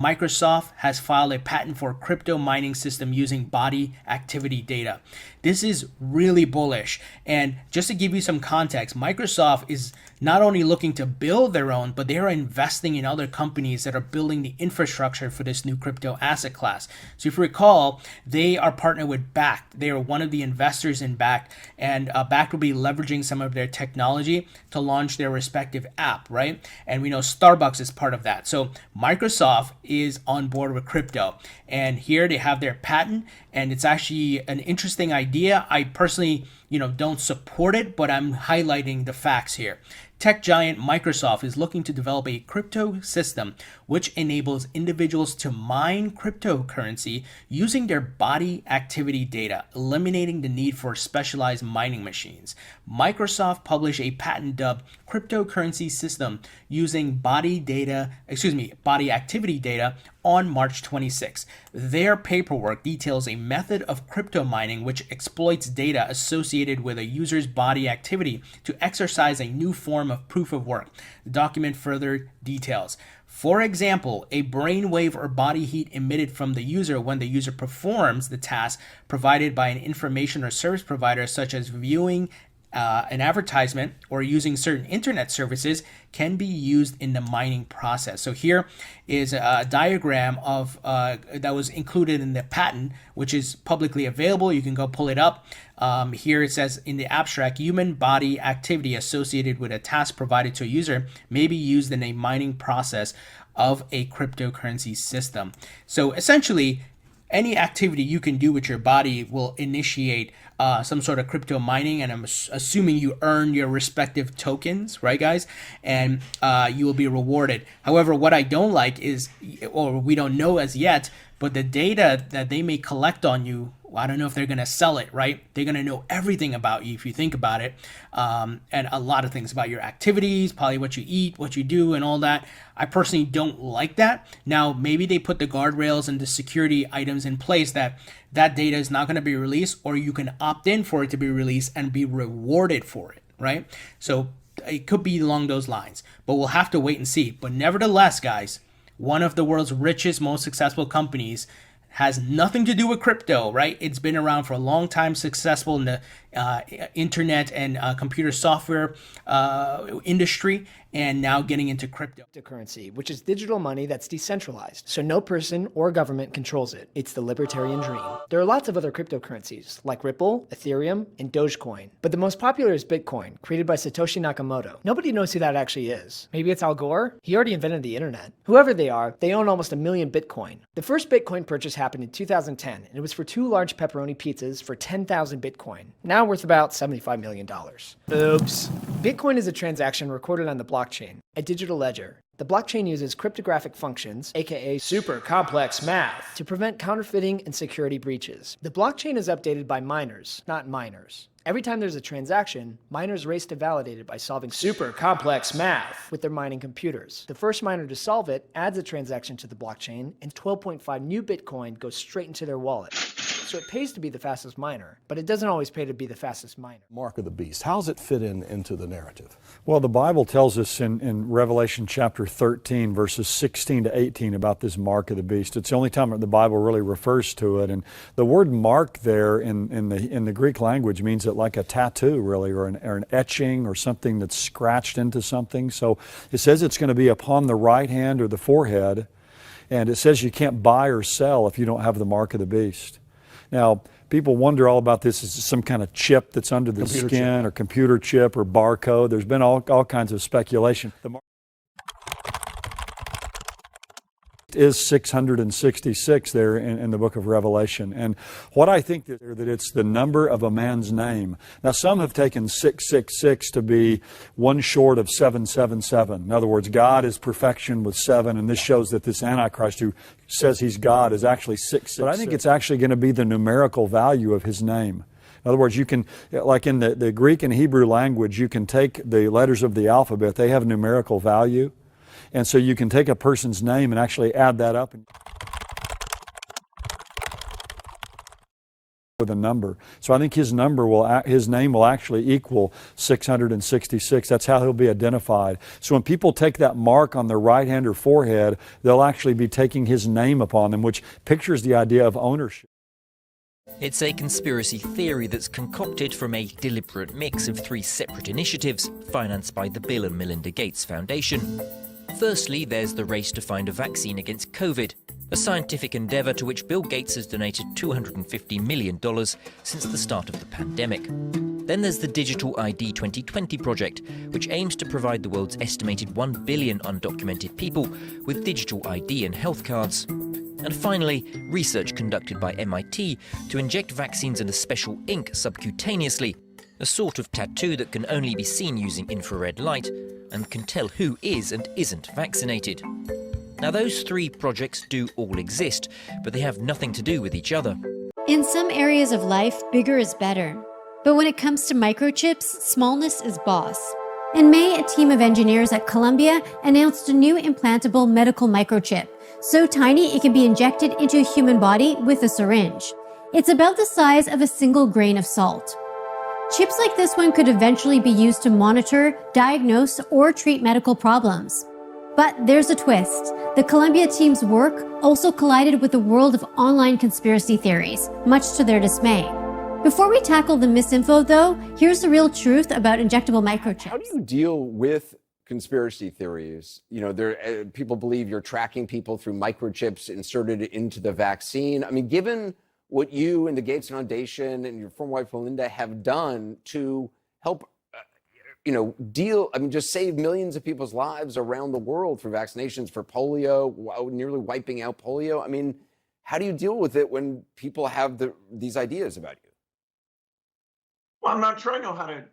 Microsoft has filed a patent for a crypto mining system using body activity data. This is really bullish. And just to give you some context, Microsoft is not only looking to build their own, but they are investing in other companies that are building the infrastructure for this new crypto asset class. So if you recall, they are partnered with Bakkt. They are one of the investors in Bakkt, and Bakkt will be leveraging some of their technology to launch their respective app, right? And we know Starbucks is part of that. So Microsoft is on board with crypto, and here they have their patent, and it's actually an interesting idea. I personally don't support it, but I'm highlighting the facts here. Tech giant Microsoft is looking to develop a crypto system which enables individuals to mine cryptocurrency using their body activity data, eliminating the need for specialized mining machines. Microsoft published a patent dubbed cryptocurrency system using body activity data on March 26. Their paperwork details a method of crypto mining which exploits data associated with a user's body activity to exercise a new form of proof of work. The document further details. For example, a brainwave or body heat emitted from the user when the user performs the task provided by an information or service provider, such as viewing an advertisement or using certain internet services, can be used in the mining process. So here is a diagram of that was included in the patent, which is publicly available. You can go pull it up. Here it says in the abstract, human body activity associated with a task provided to a user may be used in a mining process of a cryptocurrency system. So essentially, any activity you can do with your body will initiate some sort of crypto mining, and I'm assuming you earn your respective tokens, right, guys? And you will be rewarded. However, what I don't like is, or we don't know as yet, but the data that they may collect on you, I don't know if they're going to sell it, right? They're going to know everything about you if you think about it, and a lot of things about your activities, probably what you eat, what you do, and all that. I personally don't like that. Now, maybe they put the guardrails and the security items in place that data is not going to be released, or you can opt in for it to be released and be rewarded for it, right? So it could be along those lines, but we'll have to wait and see. But nevertheless, guys, one of the world's richest, most successful companies has nothing to do with crypto, right? It's been around for a long time, successful in the internet and computer software industry, and now getting into crypto. Cryptocurrency, which is digital money that's decentralized, so no person or government controls it. It's the libertarian dream. There are lots of other cryptocurrencies, like Ripple, Ethereum, and Dogecoin. But the most popular is Bitcoin, created by Satoshi Nakamoto. Nobody knows who that actually is. Maybe it's Al Gore? He already invented the internet. Whoever they are, they own almost 1 million Bitcoin. The first Bitcoin purchase happened in 2010, and it was for 2 large pepperoni pizzas for 10,000 Bitcoin, now worth about $75 million. Oops. Bitcoin is a transaction recorded on the blockchain, a digital ledger. The blockchain uses cryptographic functions, aka super complex math, to prevent counterfeiting and security breaches. The blockchain is updated by miners, not miners. Every time there's a transaction, miners race to validate it by solving super complex math with their mining computers. The first miner to solve it adds a transaction to the blockchain, and 12.5 new Bitcoin goes straight into their wallet. So it pays to be the fastest miner, but it doesn't always pay to be the fastest miner. Mark of the beast, how does it fit into the narrative? Well, the Bible tells us in Revelation chapter 13, verses 16 to 18 about this mark of the beast. It's the only time that the Bible really refers to it. And the word mark there in the Greek language means it like a tattoo, really, or an etching or something that's scratched into something. So it says it's going to be upon the right hand or the forehead. And it says you can't buy or sell if you don't have the mark of the beast. Now, people wonder all about this. Is it some kind of chip that's under the skin, or computer chip, or barcode? There's been all kinds of speculation. The mark is 666 there in the book of Revelation. And what I think that it's the number of a man's name. Now, some have taken 666 to be one short of 777. In other words, God is perfection with 7, and this shows that this Antichrist who says he's God is actually 666. But I think it's actually going to be the numerical value of his name. In other words, you can, like in the Greek and Hebrew language, you can take the letters of the alphabet. They have numerical value. And so you can take a person's name and actually add that up. with a number. So I think his name will actually equal 666. That's how he'll be identified. So when people take that mark on their right hand or forehead, they'll actually be taking his name upon them, which pictures the idea of ownership. It's a conspiracy theory that's concocted from a deliberate mix of 3 separate initiatives financed by the Bill and Melinda Gates Foundation. Firstly, there's the race to find a vaccine against COVID, a scientific endeavour to which Bill Gates has donated $250 million since the start of the pandemic. Then there's the Digital ID 2020 project, which aims to provide the world's estimated 1 billion undocumented people with digital ID and health cards. And finally, research conducted by MIT to inject vaccines in a special ink subcutaneously, a sort of tattoo that can only be seen using infrared light and can tell who is and isn't vaccinated. Now, those 3 projects do all exist, but they have nothing to do with each other. In some areas of life, bigger is better. But when it comes to microchips, smallness is boss. In May, a team of engineers at Columbia announced a new implantable medical microchip, so tiny it can be injected into a human body with a syringe. It's about the size of a single grain of salt. Chips like this one could eventually be used to monitor, diagnose, or treat medical problems. But there's a twist. The Columbia team's work also collided with the world of online conspiracy theories, much to their dismay. Before we tackle the misinfo, though, here's the real truth about injectable microchips. How do you deal with conspiracy theories? You know, people believe you're tracking people through microchips inserted into the vaccine. I mean, given what you and the Gates Foundation and your former wife Melinda have done to help just save millions of people's lives around the world through vaccinations for polio, nearly wiping out polio. I mean, how do you deal with it when people have these ideas about you? Well, I'm not sure I know how to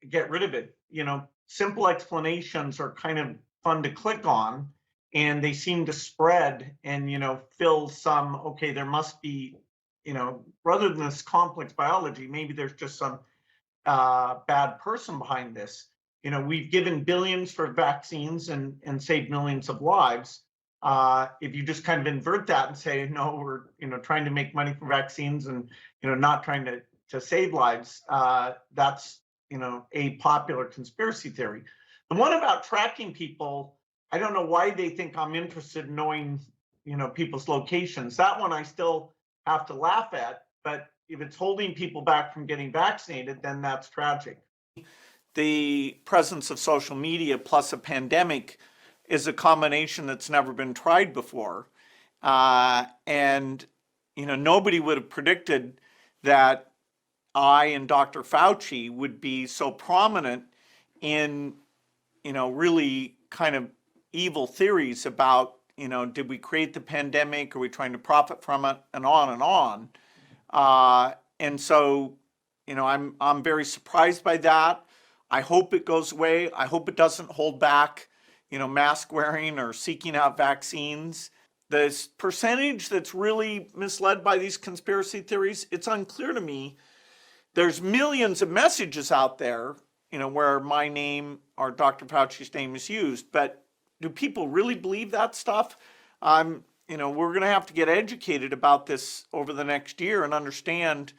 get rid of it. You know, simple explanations are kind of fun to click on, and they seem to spread and, fill some, okay, there must be, rather than this complex biology, maybe there's just some bad person behind this. We've given billions for vaccines and saved millions of lives. If you just kind of invert that and say, no, we're trying to make money from vaccines and not trying to save lives, that's a popular conspiracy theory. The one about tracking people, I don't know why they think I'm interested in knowing people's locations. That one I still have to laugh at, but if it's holding people back from getting vaccinated, then that's tragic. The presence of social media plus a pandemic is a combination that's never been tried before. And nobody would have predicted that I and Dr. Fauci would be so prominent in, really kind of evil theories about, did we create the pandemic? Are we trying to profit from it? And on and on. And so, I'm very surprised by that. I hope it goes away. I hope it doesn't hold back, mask wearing or seeking out vaccines. The percentage that's really misled by these conspiracy theories, it's unclear to me. There's millions of messages out there, where my name or Dr. Fauci's name is used, but do people really believe that stuff? We're going to have to get educated about this over the next year and understand,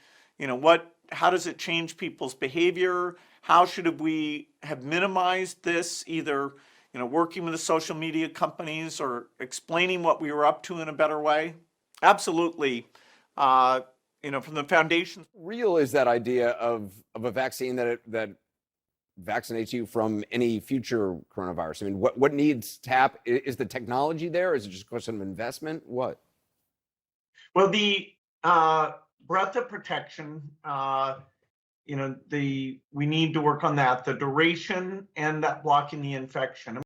how does it change people's behavior? How should we have minimized this, either, working with the social media companies or explaining what we were up to in a better way? Absolutely. From the foundation. Real is that idea of a vaccine that vaccinates you from any future coronavirus? I mean, what needs to happen? Is the technology there? Is it just a question of investment? What? Well, the breadth of protection, we need to work on that, the duration and that blocking the infection.